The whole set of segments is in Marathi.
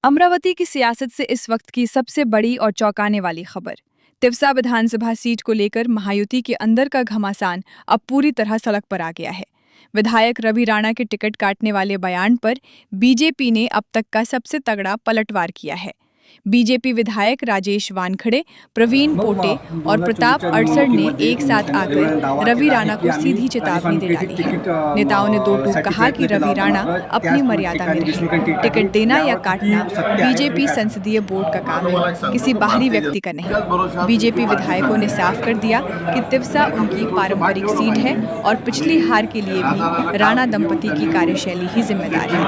अमरावती की सियासत से इस वक्त की सबसे बड़ी और चौंकाने वाली खबर। तिवसा विधानसभा सीट को लेकर महायुति के अंदर का घमासान अब पूरी तरह सड़क पर आ गया है। विधायक रवि राणा के टिकट काटने वाले बयान पर बीजेपी ने अब तक का सबसे तगड़ा पलटवार किया है। बीजेपी विधायक राजेश वानखड़े, प्रवीण पोटे और प्रताप अड़सर ने एक साथ आकर रवि राणा को सीधी चेतावनी दे डाली है। नेताओं ने दो टूक कहा कि रवि राणा अपनी मर्यादा में रहे। टिकट देना या काटना बीजेपी संसदीय बोर्ड का काम है, किसी बाहरी व्यक्ति का नहीं। बीजेपी विधायकों ने साफ कर दिया कि तिवसा उनकी पारंपरिक सीट है और पिछली हार के लिए भी राणा दंपति की कार्यशैली ही जिम्मेदार है।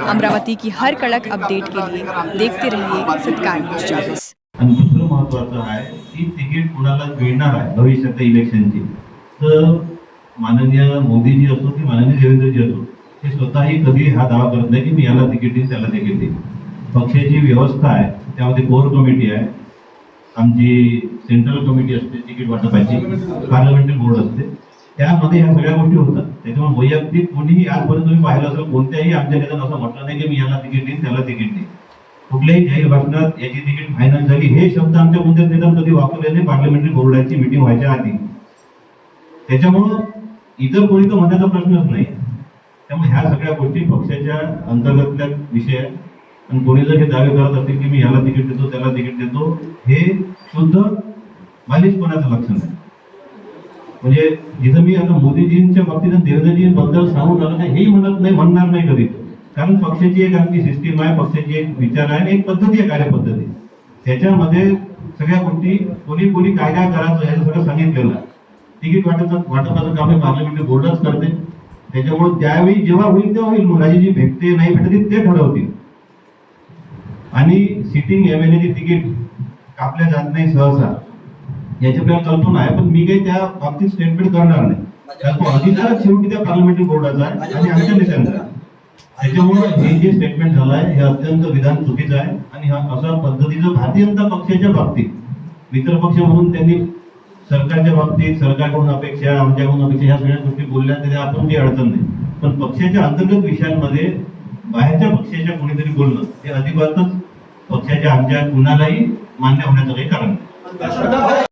अमरावती की हर कड़क अपडेट के लिए देखते रहिए सत्कार न्यूज 24। आणि दुसरं महत्त्वाचं आहे की तिकीट कुणाला मिळणार आहे भविष्याच्या इलेक्शनची, तर माननीय मोदीजी असो की माननीय देवेंद्रजी असो, ते स्वतःही कधी हा दावा करत नाही की मी याला तिकीट देईन त्याला तिकीट देईन। पक्षाची व्यवस्था आहे, त्यामध्ये कोर कमिटी आहे, आमची सेंट्रल कमिटी असते, तिकीट वाटपाची पार्लमेंटरी बोर्ड असते, त्यामध्ये ह्या सगळ्या गोष्टी होतात। त्याच्यामुळे वैयक्तिक कोणीही आजपर्यंत तुम्ही पाहिलं असेल कोणत्याही आमच्या नेत्यानं असं म्हटलं नाही की मी याला तिकीट देईन त्याला तिकीट देईन। कुठल्याही जाहीर भाषणात याची तिकीट फायनल झाली हे शब्द आमच्या कोणत्या नेत्यानं कधी वापरले नाही पार्लमेंटरी बोर्डाची मीटिंग व्हायच्या आधी। त्याच्यामुळे इतर कोणी तर म्हणण्याचा प्रश्नच नाही। त्यामुळे ह्या सगळ्या गोष्टी पक्षाच्या अंतर्गतल्या विषय आहेत आणि कोणी जर हे दावे करत असतील की मी याला तिकीट देतो त्याला तिकीट देतो, हे शुद्ध बालिशपणाचं लक्षण आहे। म्हणजे जिथं मी आता मोदीजींच्या बाबतीत देवेंद्रजींबद्दल सांगून आलो नाही हेही म्हणणार नाही कधी, कारण पक्षाची एक आमची सिस्टीम आहे, पक्षाची एक विचार आहे, एक पद्धती आहे, कार्यपद्धती। त्याच्यामध्ये सगळ्या गोष्टी कोणी काय काय करायचं हे सगळं सांगितलेलं आहे। तिकीट वाटपाचं काम हे पार्लमेंटरी बोर्डच करते। त्याच्यामुळे त्यावेळी जेव्हा होईल तेव्हा होईल, मुलाजी भेटते नाही भेटते ते ठरवतील। आणि सिटिंग एमएलएची तिकीट कापल्या जात नाही सहसा याची आपल्याला कल्पना आहे, पण मी काही त्या बाबतीत स्टेटमेंट करणार नाही, कारण तो अधिकार शेवटी त्या पार्लमेंटरी बोर्डाचा आहे आणि आमच्या नेत्यांचा। त्याच्यामुळे हे जे स्टेटमेंट झालं आहे हे अत्यंत विधान चुकीचं आहे आणि हा अशा पद्धतीचं भारतीय जनता पक्षाच्या बाबतीत मित्र पक्ष म्हणून त्यांनी सरकारच्या बाबतीत सरकारकडून अपेक्षा आमच्याकडून अपेक्षा ह्या सगळ्या गोष्टी बोलल्या त्याच्या आपण काही अडचण नाही, पण पक्षाच्या अंतर्गत विषयांमध्ये बाहेरच्या पक्षाच्या कोणीतरी बोलणं हे अजिबातच पक्षाच्या आमच्या कुणालाही मान्य होण्याचं काही कारण नाही।